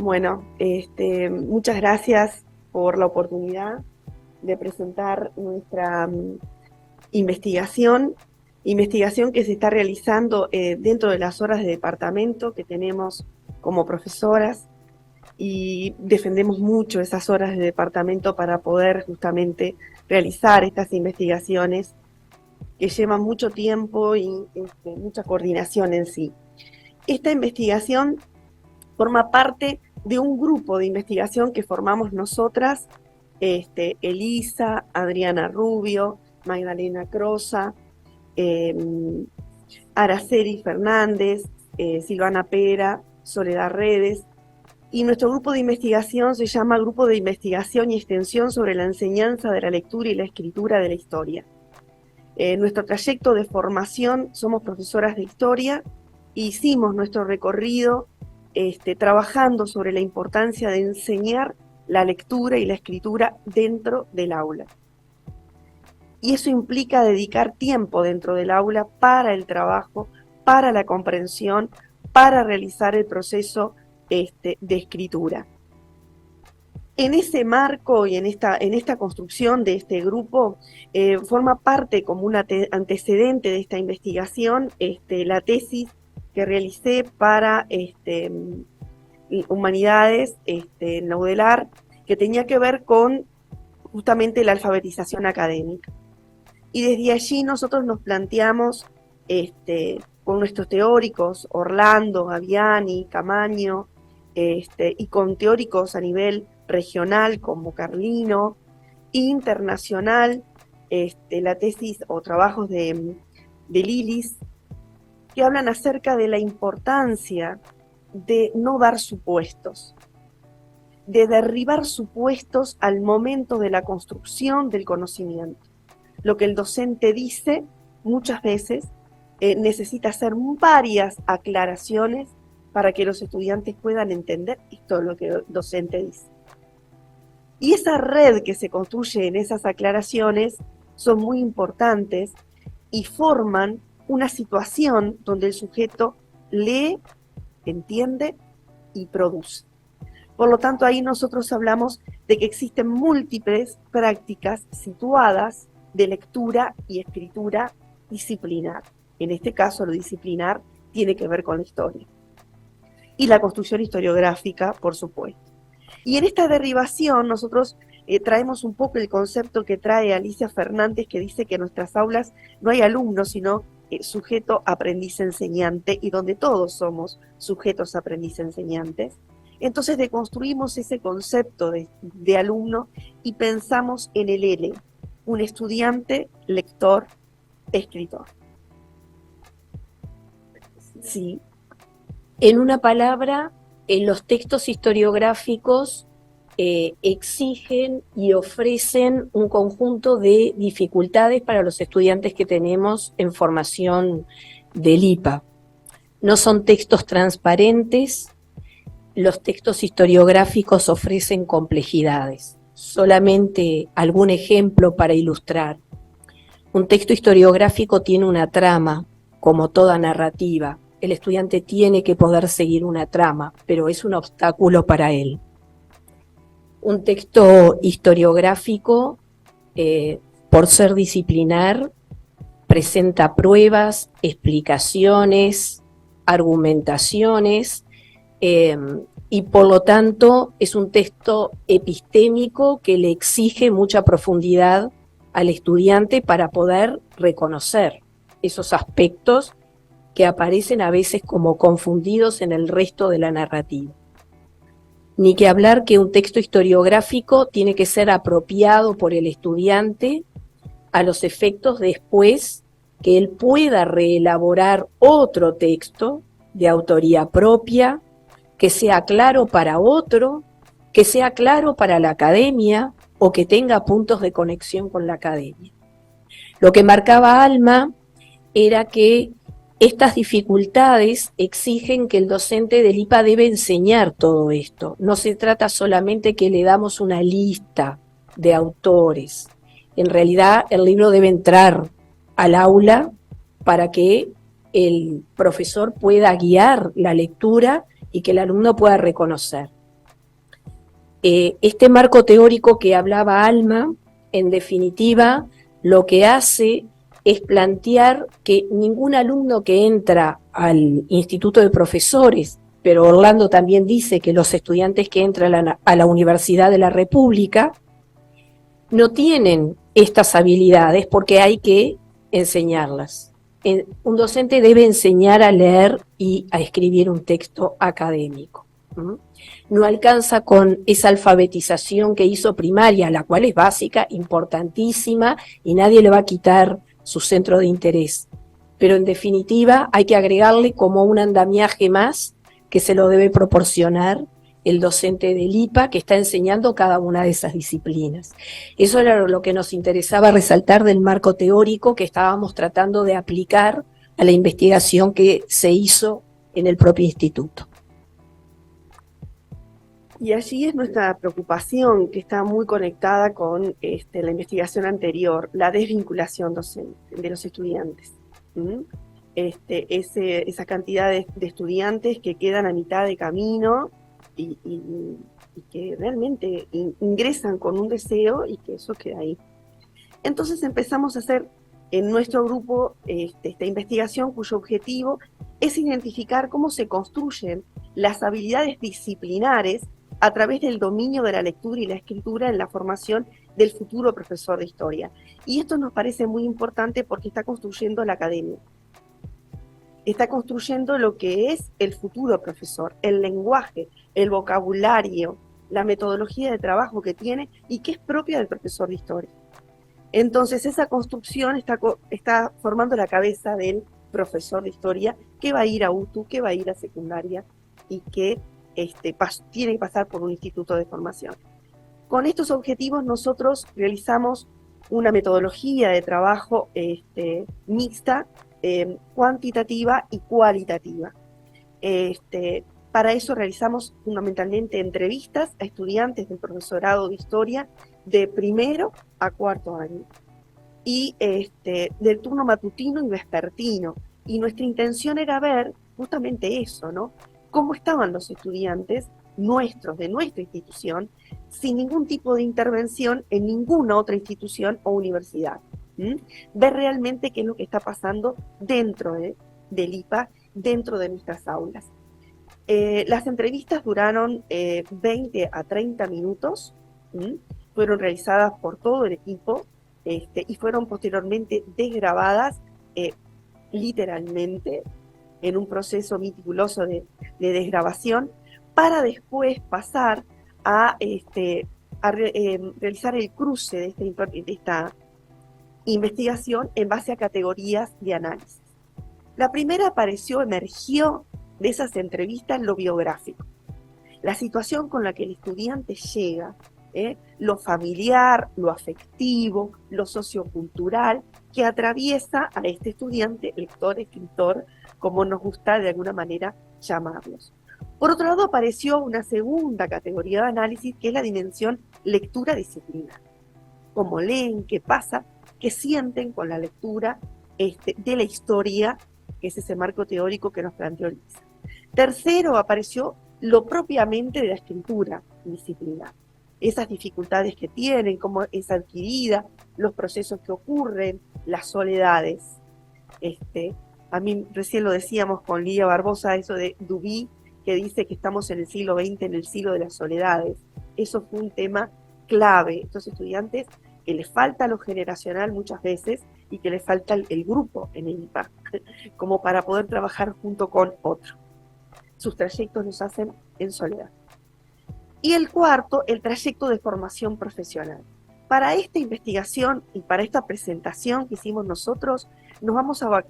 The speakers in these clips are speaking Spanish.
Bueno, muchas gracias por la oportunidad de presentar nuestra investigación que se está realizando dentro de las horas de departamento que tenemos como profesoras y defendemos mucho esas horas de departamento para poder justamente realizar estas investigaciones que llevan mucho tiempo y mucha coordinación en sí. Esta investigación forma parte de un grupo de investigación que formamos nosotras, Elisa, Adriana Rubio, Magdalena Crosa, eh, Araceli Fernández, Silvana Pera, Soledad Redes, y nuestro grupo de investigación se llama Grupo de Investigación y Extensión sobre la Enseñanza de la Lectura y la Escritura de la Historia. Nuestro trayecto de formación, somos profesoras de historia, e hicimos nuestro recorrido trabajando sobre la importancia de enseñar la lectura y la escritura dentro del aula. Y eso implica dedicar tiempo dentro del aula para el trabajo, para la comprensión, para realizar el proceso de escritura. En ese marco y en esta construcción de este grupo, forma parte como un antecedente de esta investigación la tesis que realicé para Humanidades en la UDELAR, que tenía que ver con justamente la alfabetización académica. Y desde allí nosotros nos planteamos con nuestros teóricos, Orlando, Gaviani, Camaño, y con teóricos a nivel regional como Carlino, internacional, la tesis o trabajos de Lilis, que hablan acerca de la importancia de no dar supuestos, de derribar supuestos al momento de la construcción del conocimiento. Lo que el docente dice muchas veces necesita hacer varias aclaraciones para que los estudiantes puedan entender esto lo que el docente dice. Y esa red que se construye en esas aclaraciones son muy importantes y forman una situación donde el sujeto lee, entiende y produce. Por lo tanto, ahí nosotros hablamos de que existen múltiples prácticas situadas de lectura y escritura disciplinar. En este caso, lo disciplinar tiene que ver con la historia. Y la construcción historiográfica, por supuesto. Y en esta derribación nosotros traemos un poco el concepto que trae Alicia Fernández, que dice que en nuestras aulas no hay alumnos, sino sujeto aprendiz enseñante, y donde todos somos sujetos aprendiz enseñantes. Entonces deconstruimos ese concepto de alumno y pensamos en el L, un estudiante, lector, escritor. Sí. En una palabra, los textos historiográficos exigen y ofrecen un conjunto de dificultades para los estudiantes que tenemos en formación del IPA. No son textos transparentes, los textos historiográficos ofrecen complejidades. Solamente algún ejemplo para ilustrar. Un texto historiográfico tiene una trama, como toda narrativa. El estudiante tiene que poder seguir una trama, pero es un obstáculo para él. Un texto historiográfico, por ser disciplinar, presenta pruebas, explicaciones, argumentaciones, y por lo tanto es un texto epistémico que le exige mucha profundidad al estudiante para poder reconocer esos aspectos que aparecen a veces como confundidos en el resto de la narrativa. Ni que hablar que un texto historiográfico tiene que ser apropiado por el estudiante a los efectos después que él pueda reelaborar otro texto de autoría propia, que sea claro para otro, que sea claro para la academia o que tenga puntos de conexión con la academia. Lo que marcaba Alma era que estas dificultades exigen que el docente del IPA debe enseñar todo esto. No se trata solamente que le damos una lista de autores. En realidad, el libro debe entrar al aula para que el profesor pueda guiar la lectura y que el alumno pueda reconocer. Este marco teórico que hablaba Alma, en definitiva, lo que hace es plantear que ningún alumno que entra al Instituto de Profesores, pero Orlando también dice que los estudiantes que entran a la Universidad de la República no tienen estas habilidades porque hay que enseñarlas. Un docente debe enseñar a leer y a escribir un texto académico. No alcanza con esa alfabetización que hizo primaria, la cual es básica, importantísima, y nadie le va a quitar su centro de interés. Pero en definitiva hay que agregarle como un andamiaje más que se lo debe proporcionar el docente del IPA que está enseñando cada una de esas disciplinas. Eso era lo que nos interesaba resaltar del marco teórico que estábamos tratando de aplicar a la investigación que se hizo en el propio instituto. Y allí es nuestra preocupación, que está muy conectada con la investigación anterior, la desvinculación docente de los estudiantes. Esa cantidad de estudiantes que quedan a mitad de camino y que realmente ingresan con un deseo y que eso queda ahí. Entonces empezamos a hacer en nuestro grupo esta investigación cuyo objetivo es identificar cómo se construyen las habilidades disciplinares a través del dominio de la lectura y la escritura en la formación del futuro profesor de historia. Y esto nos parece muy importante porque está construyendo la academia. Está construyendo lo que es el futuro profesor, el lenguaje, el vocabulario, la metodología de trabajo que tiene y que es propia del profesor de historia. Entonces esa construcción está formando la cabeza del profesor de historia que va a ir a UTU, que va a ir a secundaria y que tiene que pasar por un instituto de formación. Con estos objetivos nosotros realizamos una metodología de trabajo mixta, cuantitativa y cualitativa. Para eso realizamos fundamentalmente entrevistas a estudiantes del profesorado de historia de primero a cuarto año y del turno matutino y vespertino. Y nuestra intención era ver justamente eso, ¿no? Cómo estaban los estudiantes nuestros, de nuestra institución, sin ningún tipo de intervención en ninguna otra institución o universidad. Ver realmente qué es lo que está pasando dentro del IPA, dentro de nuestras aulas. Las entrevistas duraron 20 a 30 minutos, fueron realizadas por todo el equipo y fueron posteriormente desgrabadas literalmente en un proceso meticuloso de desgrabación para después pasar a realizar el cruce de esta investigación en base a categorías de análisis. La primera emergió de esas entrevistas lo biográfico, la situación con la que el estudiante llega, lo familiar, lo afectivo, lo sociocultural, que atraviesa a este estudiante, lector, escritor, como nos gusta de alguna manera llamarlos. Por otro lado, apareció una segunda categoría de análisis, que es la dimensión lectura-disciplina. Cómo leen, qué pasa, qué sienten con la lectura de la historia, que es ese marco teórico que nos planteó Lisa. Tercero, apareció lo propiamente de la escritura disciplinar. Esas dificultades que tienen, cómo es adquirida, los procesos que ocurren, las soledades. A mí recién lo decíamos con Lidia Barbosa, eso de Dubí, que dice que estamos en el siglo XX, en el siglo de las soledades. Eso fue un tema clave. Estos estudiantes que les falta lo generacional muchas veces y que les falta el grupo en el IPA, como para poder trabajar junto con otro. Sus trayectos los hacen en soledad. Y el cuarto, el trayecto de formación profesional. Para esta investigación y para esta presentación que hicimos nosotros, nos vamos a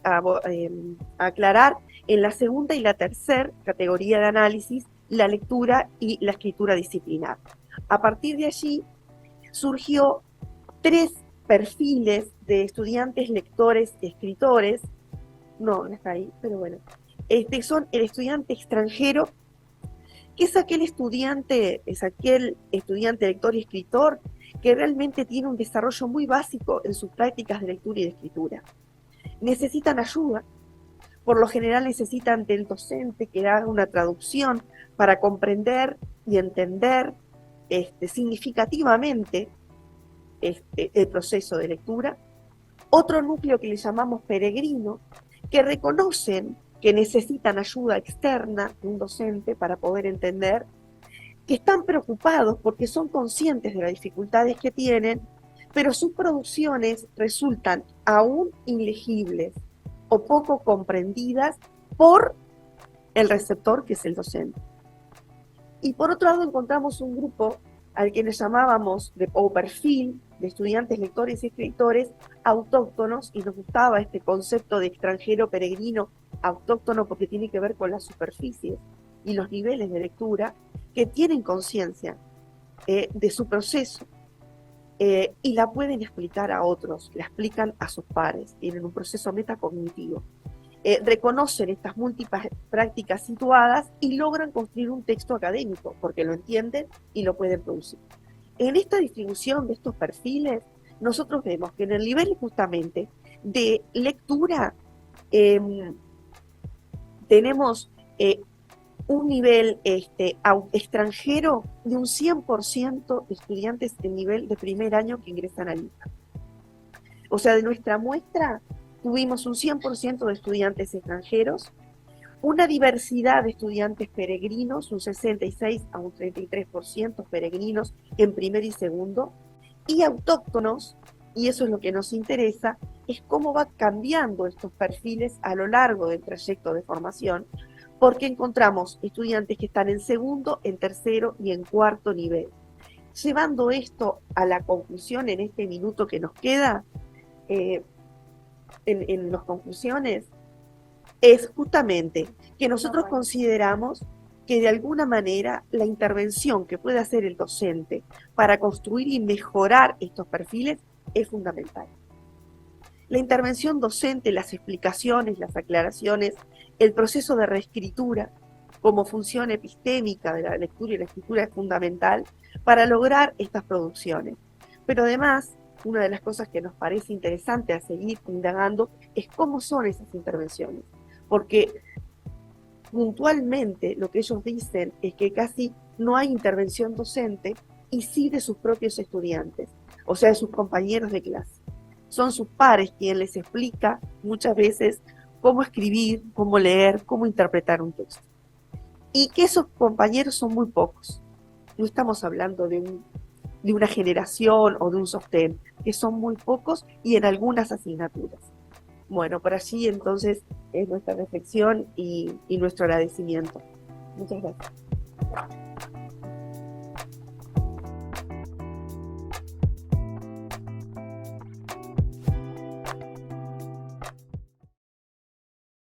aclarar en la segunda y la tercera categoría de análisis, la lectura y la escritura disciplinar. A partir de allí surgió 3 perfiles de estudiantes, lectores, escritores. No está ahí, pero bueno. Son el estudiante extranjero, que es aquel estudiante lector y escritor que realmente tiene un desarrollo muy básico en sus prácticas de lectura y de escritura. Necesitan ayuda, por lo general necesitan del docente que haga una traducción para comprender y entender significativamente el proceso de lectura. Otro núcleo que le llamamos peregrino, que reconocen que necesitan ayuda externa de un docente para poder entender, que están preocupados porque son conscientes de las dificultades que tienen, pero sus producciones resultan aún ilegibles o poco comprendidas por el receptor, que es el docente. Y por otro lado encontramos un grupo al que le llamábamos o perfil de estudiantes, lectores y escritores autóctonos, y nos gustaba este concepto de extranjero peregrino autóctono porque tiene que ver con las superficies y los niveles de lectura, que tienen conciencia de su proceso y la pueden explicar a otros, la explican a sus pares, tienen un proceso metacognitivo. Reconocen estas múltiples prácticas situadas y logran construir un texto académico, porque lo entienden y lo pueden producir. En esta distribución de estos perfiles, nosotros vemos que en el nivel justamente de lectura tenemos un nivel extranjero de un 100% de estudiantes de nivel de primer año que ingresan al IPA. O sea, de nuestra muestra tuvimos un 100% de estudiantes extranjeros, una diversidad de estudiantes peregrinos, un 66 a un 33% peregrinos en primer y segundo, y autóctonos, y eso es lo que nos interesa, es cómo va cambiando estos perfiles a lo largo del trayecto de formación, porque encontramos estudiantes que están en segundo, en tercero y en cuarto nivel. Llevando esto a la conclusión en este minuto que nos queda, en las conclusiones, es justamente que nosotros consideramos que de alguna manera la intervención que puede hacer el docente para construir y mejorar estos perfiles es fundamental. La intervención docente, las explicaciones, las aclaraciones, el proceso de reescritura como función epistémica de la lectura y la escritura es fundamental para lograr estas producciones. Pero además, una de las cosas que nos parece interesante a seguir indagando es cómo son esas intervenciones, porque puntualmente lo que ellos dicen es que casi no hay intervención docente y sí de sus propios estudiantes, o sea, de sus compañeros de clase. Son sus pares quien les explica muchas veces cómo escribir, cómo leer, cómo interpretar un texto. Y que esos compañeros son muy pocos. No estamos hablando de una generación o de un sostén, que son muy pocos y en algunas asignaturas. Bueno, por allí entonces es nuestra reflexión y nuestro agradecimiento. Muchas gracias.